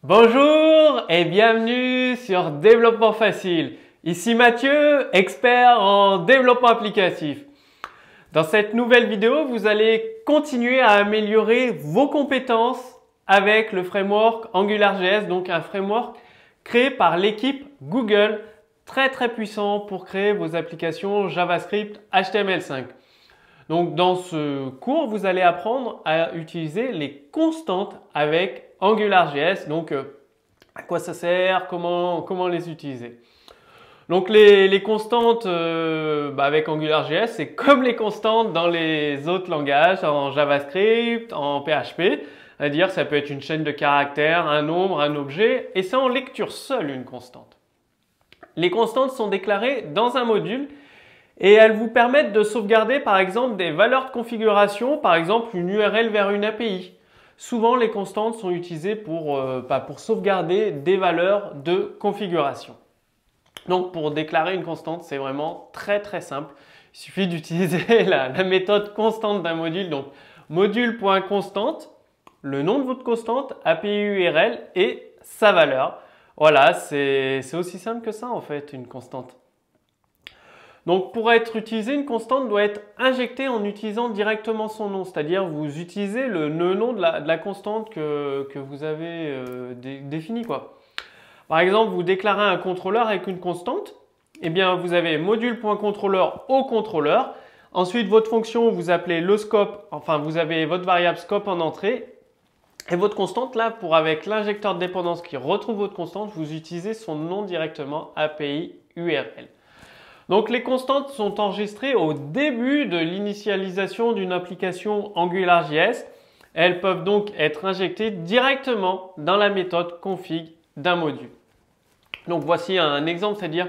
Bonjour et bienvenue sur Développement Facile. Ici Mathieu, expert en développement applicatif. Dans cette nouvelle vidéo, vous allez continuer à améliorer vos compétences avec le framework AngularJS, donc un framework créé par l'équipe Google, très puissant pour créer vos applications JavaScript HTML5. Donc dans ce cours, vous allez apprendre à utiliser les constantes avec AngularJS. Donc à quoi ça sert, comment les utiliser. Donc les constantes avec AngularJS, c'est comme les constantes dans les autres langages, en JavaScript, en PHP. C'est-à-dire ça peut être une chaîne de caractères, un nombre, un objet, et c'est en lecture seule une constante. Les constantes sont déclarées dans un module et elles vous permettent de sauvegarder par exemple des valeurs de configuration, par exemple une URL vers une API. Souvent les constantes sont utilisées pour sauvegarder des valeurs de configuration. Donc pour déclarer une constante, c'est vraiment très simple. Il suffit d'utiliser la méthode constante d'un module. Donc module.constante, le nom de votre constante, API URL et sa valeur. Voilà, c'est aussi simple que ça en fait, une constante. Donc pour être utilisée, une constante doit être injectée en utilisant directement son nom. C'est-à-dire vous utilisez le nom de la constante que vous avez définie, quoi. Par exemple, vous déclarez un contrôleur avec une constante. Eh bien, vous avez module.contrôleur au contrôleur. Ensuite, votre fonction, vous appelez le scope, enfin vous avez votre variable scope en entrée. Et votre constante, là, avec l'injecteur de dépendance qui retrouve votre constante, vous utilisez son nom directement, API URL. Donc les constantes sont enregistrées au début de l'initialisation d'une application AngularJS. Elles peuvent donc être injectées directement dans la méthode config d'un module. Donc voici un exemple, c'est-à-dire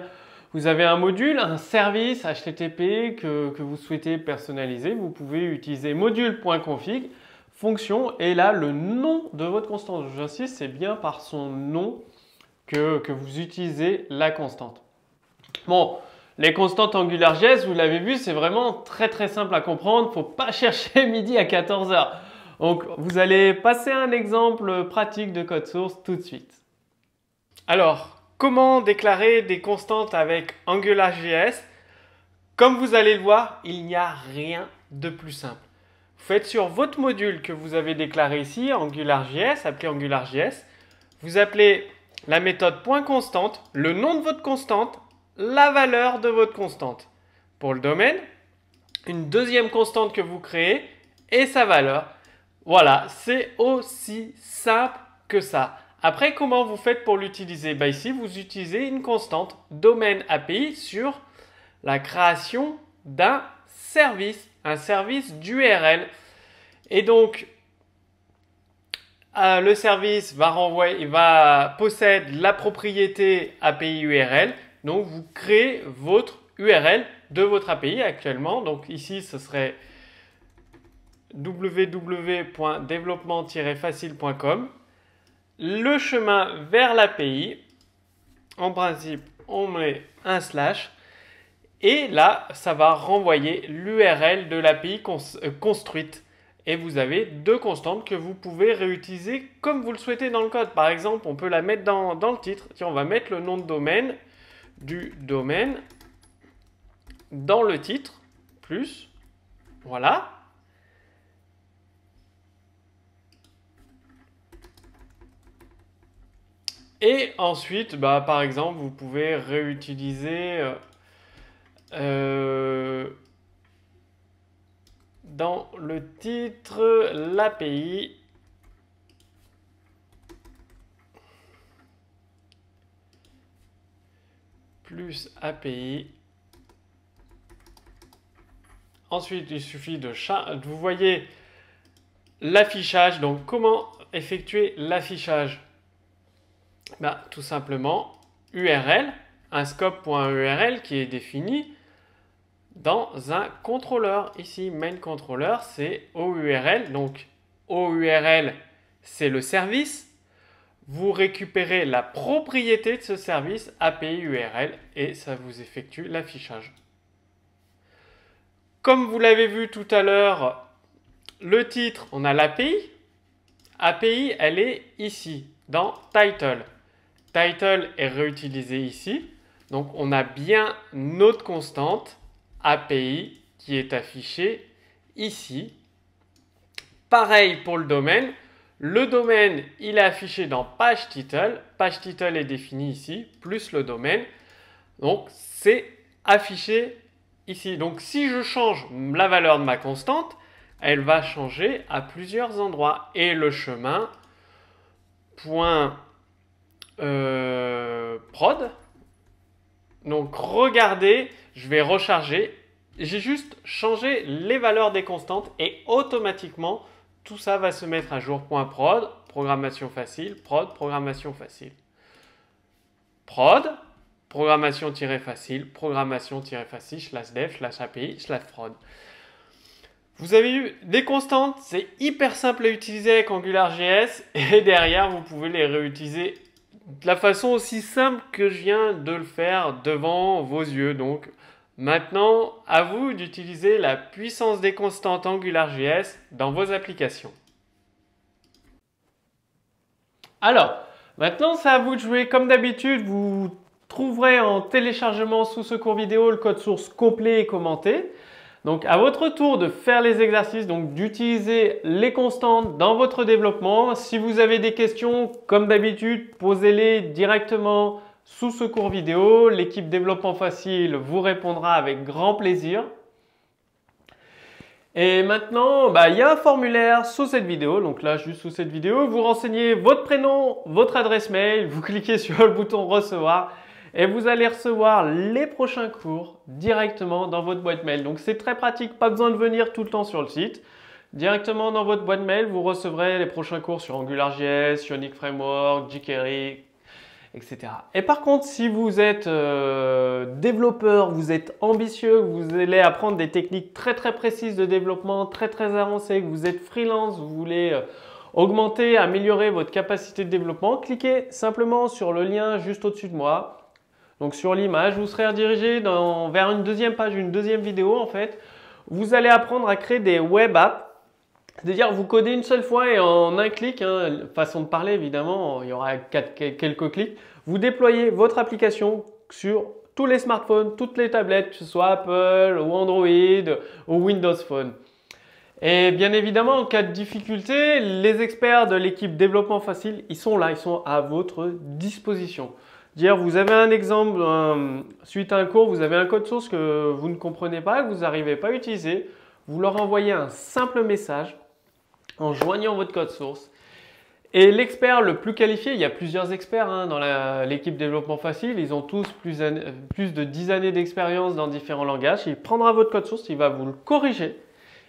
vous avez un module, un service HTTP que vous souhaitez personnaliser. Vous pouvez utiliser module.config, fonction, et là le nom de votre constante. J'insiste, c'est bien par son nom que vous utilisez la constante. Bon. Les constantes AngularJS, vous l'avez vu, c'est vraiment très simple à comprendre. Il ne faut pas chercher midi à 14 h. Donc, vous allez passer un exemple pratique de code source tout de suite. Alors, comment déclarer des constantes avec AngularJS? Comme vous allez le voir, il n'y a rien de plus simple. Vous faites sur votre module que vous avez déclaré ici, AngularJS, appelé AngularJS. Vous appelez la méthode .constante, le nom de votre constante, la valeur de votre constante. Pour le domaine, une deuxième constante que vous créez et sa valeur. Voilà, c'est aussi simple que ça. Après, comment vous faites pour l'utiliser? Ici, vous utilisez une constante domaine API sur la création d'un service, un service d'URL. Et donc, le service possède la propriété API URL. Donc, vous créez votre URL de votre API actuellement. Donc, ici, ce serait www.développement-facile.com. Le chemin vers l'API, en principe, on met un slash. Et là, ça va renvoyer l'URL de l'API construite. Et vous avez deux constantes que vous pouvez réutiliser comme vous le souhaitez dans le code. Par exemple, on peut la mettre dans le titre. Tiens, on va mettre le nom de domaine du domaine dans le titre, plus, voilà. Et ensuite, par exemple, vous pouvez réutiliser dans le titre l'API plus API. Ensuite, il suffit vous voyez l'affichage. Donc, comment effectuer l'affichage? Tout simplement, URL, un scope.url qui est défini dans un contrôleur. Ici, main controller, c'est OURL. Donc, OURL, c'est le service. Vous récupérez la propriété de ce service API URL et ça vous effectue l'affichage. Comme vous l'avez vu tout à l'heure, le titre, on a l'API. API, elle est ici. dans Title. Title est réutilisé ici. Donc, on a bien notre constante API qui est affichée ici. Pareil pour le domaine. Le domaine, il est affiché dans page title. Page title est défini ici, plus le domaine. Donc, c'est affiché ici. Donc, si je change la valeur de ma constante, elle va changer à plusieurs endroits. Et le chemin, point prod. Donc, regardez, je vais recharger. J'ai juste changé les valeurs des constantes et automatiquement, tout ça va se mettre à jour. Point prod, programmation facile, prod, programmation facile. Prod, programmation-facile, programmation-facile, /dev, /API, /prod. Vous avez eu des constantes, c'est hyper simple à utiliser avec AngularJS et derrière, vous pouvez les réutiliser de la façon aussi simple que je viens de le faire devant vos yeux. Donc, maintenant, à vous d'utiliser la puissance des constantes AngularJS dans vos applications. Alors, maintenant, c'est à vous de jouer. Comme d'habitude, vous trouverez en téléchargement sous ce cours vidéo le code source complet et commenté. Donc, à votre tour de faire les exercices, donc d'utiliser les constantes dans votre développement. Si vous avez des questions, comme d'habitude, posez-les directement sous ce cours vidéo. L'équipe Développement Facile vous répondra avec grand plaisir. Et maintenant, il y a un formulaire sous cette vidéo. Donc là, juste sous cette vidéo, vous renseignez votre prénom, votre adresse mail, vous cliquez sur le bouton recevoir et vous allez recevoir les prochains cours directement dans votre boîte mail. Donc c'est très pratique, pas besoin de venir tout le temps sur le site. Directement dans votre boîte mail, vous recevrez les prochains cours sur AngularJS, Ionic Framework, jQuery, etc. Et par contre, si vous êtes développeur, vous êtes ambitieux, vous allez apprendre des techniques très précises de développement, très avancées, que vous êtes freelance, vous voulez augmenter, améliorer votre capacité de développement, cliquez simplement sur le lien juste au-dessus de moi. Donc sur l'image, vous serez redirigé vers une deuxième page, une deuxième vidéo en fait. Vous allez apprendre à créer des web apps. C'est-à-dire vous codez une seule fois et en un clic, façon de parler évidemment, il y aura quelques clics. Vous déployez votre application sur tous les smartphones, toutes les tablettes, que ce soit Apple ou Android ou Windows Phone. Et bien évidemment, en cas de difficulté, les experts de l'équipe Développement Facile, ils sont là, ils sont à votre disposition. Dire, vous avez un exemple, suite à un cours, vous avez un code source que vous ne comprenez pas, que vous n'arrivez pas à utiliser, vous leur envoyez un simple message en joignant votre code source. Et l'expert le plus qualifié, il y a plusieurs experts dans l'équipe Développement Facile, ils ont tous plus de 10 années d'expérience dans différents langages. Il prendra votre code source, il va vous le corriger,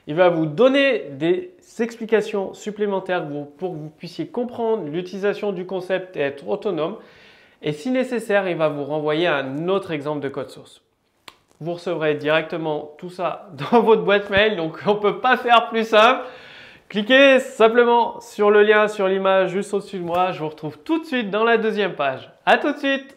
il va vous donner des explications supplémentaires pour que vous puissiez comprendre l'utilisation du concept et être autonome. Et si nécessaire, il va vous renvoyer un autre exemple de code source. Vous recevrez directement tout ça dans votre boîte mail, donc on ne peut pas faire plus simple. Cliquez simplement sur le lien, sur l'image juste au-dessus de moi. Je vous retrouve tout de suite dans la deuxième page. À tout de suite!